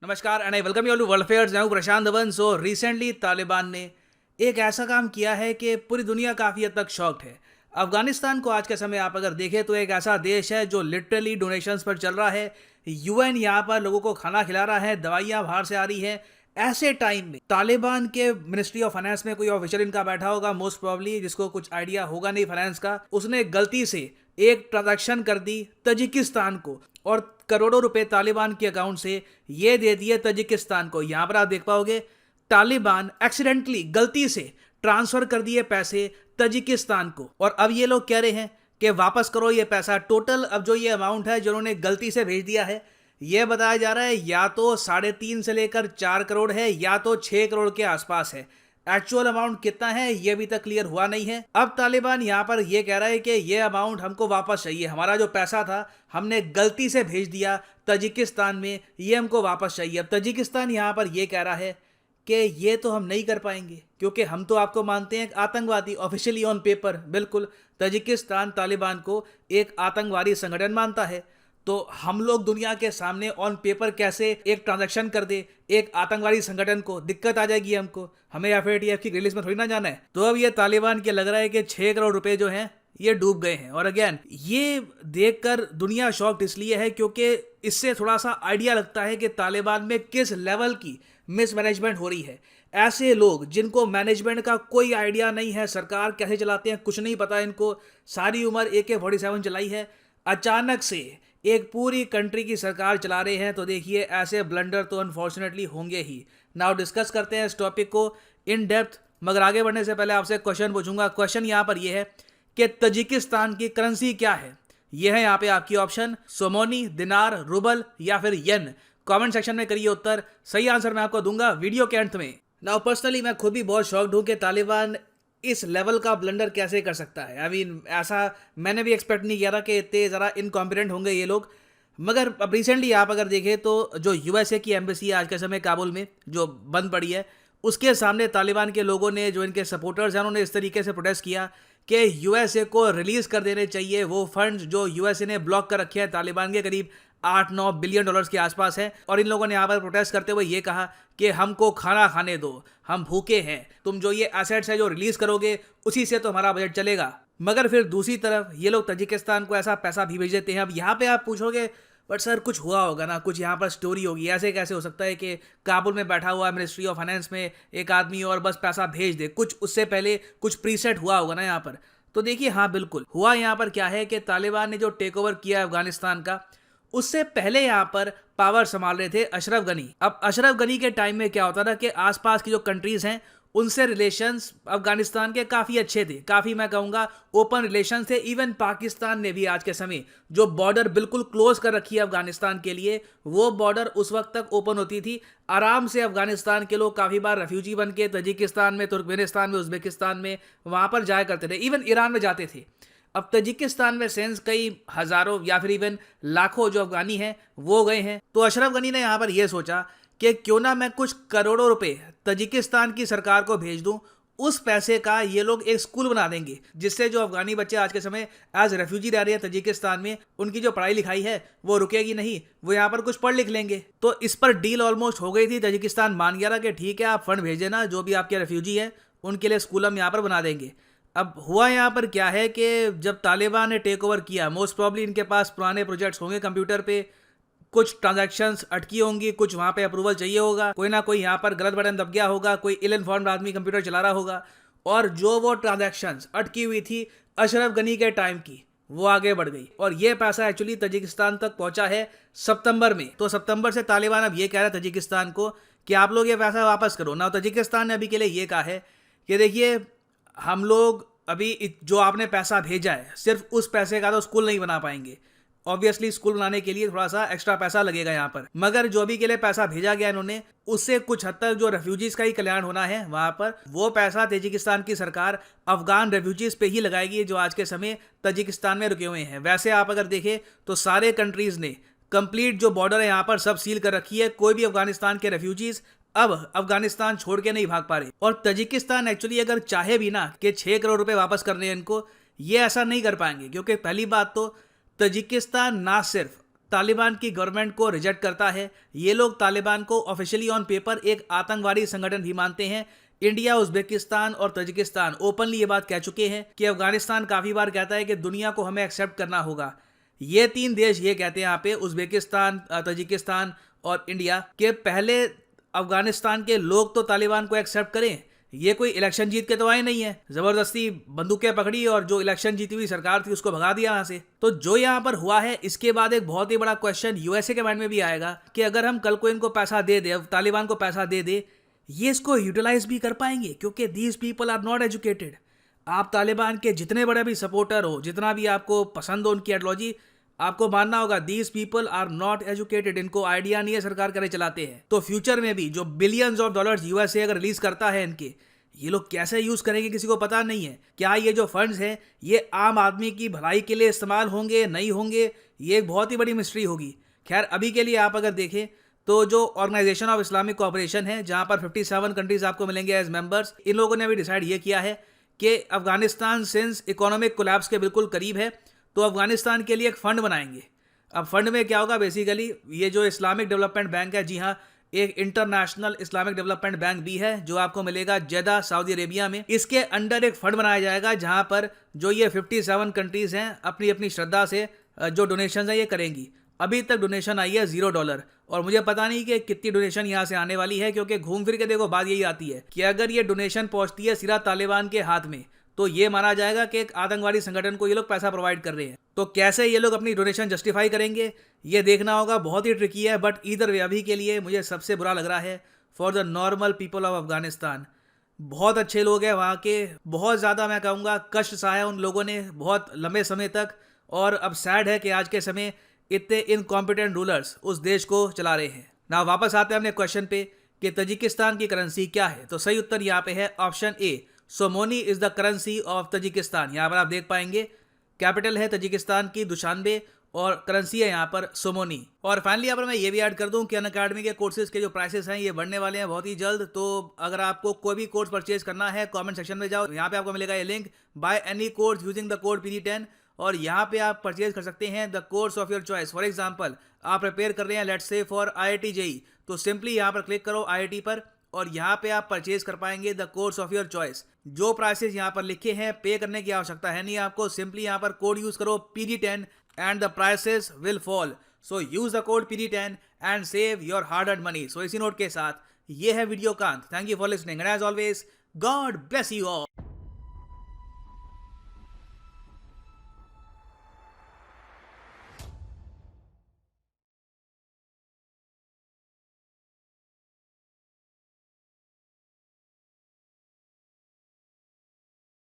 नमस्कार and I welcome you all to world affairs. मैं हूं Prashant Dhawan. So recently Taliban ने एक ऐसा काम किया है कि पूरी दुनिया काफ़ी हद तक शॉक्ड है। अफगानिस्तान को आज के समय आप अगर देखें तो एक ऐसा देश है जो लिटरली डोनेशंस पर चल रहा है। यूएन यहाँ पर लोगों को खाना खिला रहा है, दवाइयाँ बाहर से आ रही हैं। ऐसे टाइम में तालिबान के मिनिस्ट्री ऑफ फाइनेंस में कोई ऑफिशियल इनका बैठा होगा मोस्ट प्रॉब्ली, जिसको कुछ आइडिया होगा नहीं फाइनेंस का, उसने गलती से एक ट्रांजैक्शन कर दी तजिकिस्तान को और करोड़ों रुपए तालिबान के अकाउंट से ये दे दिए तजिकिस्तान को। यहां पर आप देख पाओगे तालिबान एक्सीडेंटली गलती से ट्रांसफर कर दिए पैसे तजिकिस्तान को और अब ये लोग कह रहे हैं कि वापस करो ये पैसा। टोटल अब जो ये अमाउंट है जो उन्होंने गलती से भेज दिया है, यह बताया जा रहा है या तो 3.5 से लेकर 4 करोड़ है या तो 6 करोड़ के आसपास है। एक्चुअल अमाउंट कितना है ये अभी तक क्लियर हुआ नहीं है। अब तालिबान यहां पर यह कह रहा है कि यह अमाउंट हमको वापस चाहिए, हमारा जो पैसा था हमने गलती से भेज दिया तजिकिस्तान में, ये हमको वापस चाहिए। अब तजिकिस्तान यहां पर यह कह रहा है कि ये तो हम नहीं कर पाएंगे क्योंकि हम तो आपको मानते हैं आतंकवादी, ऑफिशियली ऑन पेपर बिल्कुल तजिकिस्तान तालिबान को एक आतंकवादी संगठन मानता है। तो हम लोग दुनिया के सामने ऑन पेपर कैसे एक ट्रांजैक्शन कर दे एक आतंकवादी संगठन को, दिक्कत आ जाएगी हमको, हमें एफएटीएफ की रिलीज में थोड़ी ना जाना है। तो अब ये तालिबान के लग रहा है कि 6 करोड़ रुपए जो हैं ये डूब गए हैं। और अगेन ये देखकर दुनिया शॉक्ड इसलिए है क्योंकि इससे थोड़ा सा आइडिया लगता है कि तालिबान में किस लेवल की मिसमैनेजमेंट हो रही है। ऐसे लोग जिनको मैनेजमेंट का कोई आइडिया नहीं है, सरकार कैसे चलाते हैं कुछ नहीं पता इनको, सारी उम्र AK-47 चलाई है, अचानक से एक पूरी कंट्री की सरकार चला रहे हैं। तो देखिए ऐसे ब्लंडर तो अनफॉर्चुनेटली होंगे ही। नाउ डिस्कस करते हैं इस टॉपिक को इन डेप्थ, मगर आगे बढ़ने से पहले आपसे क्वेश्चन पूछूंगा। क्वेश्चन यहाँ पर यह है कि तजिकिस्तान की करेंसी क्या है। यह है यहाँ पे आपकी ऑप्शन सोमोनी, दिनार, रूबल या फिर येन। कमेंट सेक्शन में करिए उत्तर, सही आंसर मैं आपको दूंगा वीडियो के अंत में। नाउ पर्सनली मैं खुद भी बहुत शॉक्ड हूँ कि तालिबान इस लेवल का ब्लंडर कैसे कर सकता है। आई मीन ऐसा मैंने भी एक्सपेक्ट नहीं किया था कि इतने ज़रा इनकॉम्पिटेंट होंगे ये लोग। मगर अब रिसेंटली आप अगर देखें तो जो यूएसए की एम्बेसी आज के समय काबुल में जो बंद पड़ी है, उसके सामने तालिबान के लोगों ने, जो इनके सपोर्टर्स हैं, उन्होंने इस तरीके से प्रोटेस्ट किया कि यूएसए को रिलीज़ कर देने चाहिए वो फंड्स जो यूएसए ने ब्लॉक कर रखे हैं तालिबान के, करीब 8-9 बिलियन डॉलर्स के आसपास है। और इन लोगों ने यहाँ पर प्रोटेस्ट करते हुए ये कहा कि हमको खाना खाने दो, हम भूखे हैं, तुम जो ये एसेट्स है जो रिलीज करोगे उसी से तो हमारा बजट चलेगा। मगर फिर दूसरी तरफ ये लोग तजिकिस्तान को ऐसा पैसा भी भेज देते हैं। अब यहाँ पे आप पूछोगे बट सर कुछ हुआ होगा ना, कुछ यहाँ पर स्टोरी होगी, ऐसे कैसे हो सकता है कि काबुल में बैठा हुआ मिनिस्ट्री ऑफ फाइनेंस में एक आदमी और बस पैसा भेज दे, कुछ उससे पहले कुछ प्रीसेट हुआ होगा ना यहाँ पर। तो देखिए हाँ बिल्कुल हुआ। यहाँ पर क्या है कि तालिबान ने जो टेक ओवर किया अफगानिस्तान का, उससे पहले यहाँ पर पावर संभाल रहे थे अशरफ गनी। अब अशरफ गनी के टाइम में क्या होता था कि आसपास की जो कंट्रीज हैं उनसे रिलेशंस अफगानिस्तान के काफ़ी अच्छे थे, काफ़ी मैं कहूँगा ओपन रिलेशंस थे। इवन पाकिस्तान ने भी आज के समय जो बॉर्डर बिल्कुल क्लोज कर रखी है अफगानिस्तान के लिए, वो बॉर्डर उस वक्त तक ओपन होती थी। आराम से अफगानिस्तान के लोग काफ़ी बार रेफ्यूजी बन के तजिकिस्तान में, तुर्कमेनिस्तान में, उज्बेकिस्तान में वहाँ पर जाया करते थे, इवन ईरान में जाते थे। अब तजिकिस्तान में सेंस कई हजारों या फिर इवन लाखों जो अफगानी हैं वो गए हैं। तो अशरफ गनी ने यहाँ पर यह सोचा कि क्यों ना मैं कुछ करोड़ों रुपए तजिकिस्तान की सरकार को भेज दूं, उस पैसे का ये लोग एक स्कूल बना देंगे जिससे जो अफगानी बच्चे आज के समय एज रेफ्यूजी रह रहे हैं तजिकिस्तान में, उनकी जो पढ़ाई लिखाई है वो रुकेगी नहीं, वो यहाँ पर कुछ पढ़ लिख लेंगे। तो इस पर डील ऑलमोस्ट हो गई थी। तजिकिस्तान मान गया था कि ठीक है आप फंड भेज देना, जो भी आपके रेफ्यूजी है उनके लिए स्कूल हम यहाँ पर बना देंगे। अब हुआ यहाँ पर क्या है कि जब तालिबान ने टेक ओवर किया, मोस्ट प्रॉब्ली इनके पास पुराने प्रोजेक्ट्स होंगे कंप्यूटर पे, कुछ ट्रांजैक्शंस अटकी होंगी, कुछ वहाँ पे अप्रूवल चाहिए होगा, कोई ना कोई यहाँ पर गलत बटन दब गया होगा, कोई इल इन्फॉर्म्ड आदमी कंप्यूटर चला रहा होगा, और जो वो ट्रांजैक्शंस अटकी हुई थी अशरफ गनी के टाइम की, वो आगे बढ़ गई और ये पैसा एक्चुअली तजिकिस्तान तक पहुंचा है सितंबर में। तो सितंबर से तालिबान अब ये कह रहा है तजिकिस्तान को कि आप लोग ये पैसा वापस करो ना। तजिकिस्तान ने अभी के लिए ये कहा है कि देखिए हम लोग अभी जो आपने पैसा भेजा है सिर्फ उस पैसे का तो स्कूल नहीं बना पाएंगे, ऑब्वियसली स्कूल बनाने के लिए थोड़ा सा एक्स्ट्रा पैसा लगेगा यहाँ पर, मगर जो भी के लिए पैसा भेजा गया इन्होंने उससे कुछ हद तक जो रेफ्यूजीज का ही कल्याण होना है वहां पर, वो पैसा तजिकिस्तान की सरकार अफगान रेफ्यूजीज पे ही लगाएगी जो आज के समय तजिकिस्तान में रुके हुए हैं। वैसे आप अगर देखें तो सारे कंट्रीज ने कंप्लीट जो बॉर्डर है यहाँ पर सब सील कर रखी है, कोई भी अफगानिस्तान के रेफ्यूजीज अब अफगानिस्तान छोड़ के नहीं भाग पा रहे। और तजिकिस्तान एक्चुअली अगर चाहे भी ना कि 6 करोड़ रुपए वापस करने हैं इनको, ये ऐसा नहीं कर पाएंगे क्योंकि पहली बात तो तजिकिस्तान ना सिर्फ तालिबान की गवर्नमेंट को रिजेक्ट करता है। ये लोग तालिबान को ऑफिशियली ऑन पेपर एक आतंकवादी संगठन भी मानते हैं। इंडिया, उज्बेकिस्तान और तजिकिस्तान ओपनली ये बात कह चुके हैं कि अफगानिस्तान काफ़ी बार कहता है कि दुनिया को हमें एक्सेप्ट करना होगा। ये 3 देश ये कहते हैं यहाँ पे, उज्बेकिस्तान, तजिकिस्तान और इंडिया, के पहले अफगानिस्तान के लोग तो तालिबान को एक्सेप्ट करें। ये कोई इलेक्शन जीत के तो आए नहीं है, जबरदस्ती बंदूकें पकड़ी और जो इलेक्शन जीती हुई सरकार थी उसको भगा दिया यहाँ से। तो जो यहाँ पर हुआ है, इसके बाद एक बहुत ही बड़ा क्वेश्चन यूएसए के माइंड में भी आएगा कि अगर हम कल को इनको पैसा दे दे, तालिबान को पैसा दे दे, ये इसको यूटिलाइज भी कर पाएंगे, क्योंकि these people are not educated. आप तालिबान के जितने बड़े भी सपोर्टर हो, जितना भी आपको पसंद हो उनकी आइडियोलॉजी, आपको मानना होगा these people are not educated. इनको आइडिया नहीं है सरकार करे चलाते हैं। तो फ्यूचर में भी जो बिलियंस ऑफ डॉलर्स यूएसए अगर रिलीज करता है इनके, ये लोग कैसे यूज करेंगे किसी को पता नहीं है। क्या ये जो फंड्स हैं ये आम आदमी की भलाई के लिए इस्तेमाल होंगे, नहीं होंगे, ये एक बहुत ही बड़ी मिस्ट्री होगी। खैर, अभी के लिए आप अगर देखें तो जो ऑर्गेनाइजेशन ऑफ इस्लामिक कोऑपरेशन है, जहां पर 57 कंट्रीज आपको मिलेंगे एज मेंबर्स, इन लोगों ने अभी डिसाइड ये किया है कि अफगानिस्तान सिंस इकोनॉमिक कोलैप्स के बिल्कुल करीब है, तो अफगानिस्तान के लिए एक फंड बनाएंगे। अब फंड में क्या होगा, बेसिकली ये जो इस्लामिक डेवलपमेंट बैंक है, जी हाँ, एक इंटरनेशनल इस्लामिक डेवलपमेंट बैंक भी है जो आपको मिलेगा जेदा, सऊदी अरेबिया में। इसके अंडर एक फंड बनाया जाएगा जहां पर जो ये 57 कंट्रीज हैं अपनी अपनी श्रद्धा से जो डोनेशन है ये करेंगी। अभी तक डोनेशन आई है $0 और मुझे पता नहीं कि कितनी डोनेशन यहाँ से आने वाली है, क्योंकि घूम फिर के देखो बात यही आती है कि अगर ये डोनेशन पहुंचती है सीधा तालिबान के हाथ में, तो ये माना जाएगा कि एक आतंकवादी संगठन को ये लोग पैसा प्रोवाइड कर रहे हैं। तो कैसे ये लोग अपनी डोनेशन जस्टिफाई करेंगे, ये देखना होगा। बहुत ही ट्रिकी है, बट ईदर वे अभी के लिए मुझे सबसे बुरा लग रहा है for the normal people of Afghanistan. बहुत अच्छे लोग हैं वहाँ के, बहुत ज़्यादा मैं कहूँगा कष्ट सहा है उन लोगों ने बहुत लंबे समय तक, और अब सैड है कि आज के समय इतने इनकॉम्पिटेंट रूलर्स उस देश को चला रहे हैं। ना वापस आते हैं अपने क्वेश्चन पे कि तजिकिस्तान की करेंसी क्या है, तो सही उत्तर यहाँ पे है option A, सोमोनी is the currency of Tajikistan. यहाँ पर आप देख पाएंगे कैपिटल है तजिकिस्तान की दुशानबे और करेंसी है यहाँ पर सोमोनी। और फाइनली यहाँ पर मैं ये भी ऐड कर दूं कि अनअकैडमी के कोर्सेज के जो प्राइसेस हैं ये बढ़ने वाले हैं बहुत ही जल्द। तो अगर आपको कोई भी कोर्स परचेज करना है, कमेंट सेक्शन में जाओ, यहाँ पे आपको मिलेगा ये link, by any course using the code PD10, और यहाँ पे आप परचेज कर सकते हैं the course of your choice. For example, आप प्रिपेयर कर रहे हैं let's say for IIT JEE, तो सिंपली यहाँ पर क्लिक करो IIT पर और यहाँ पे आप परचेज कर पाएंगे the course of your choice. जो प्राइसेस यहाँ पर लिखे हैं पे करने की आवश्यकता है नहीं आपको, सिंपली यहाँ पर कोड यूज करो PD10 and the prices will fall. So use the code PD10 and save your hard earned money. So इसी नोट के साथ ये है वीडियो का अंत। Thank you for listening and as always God bless you all.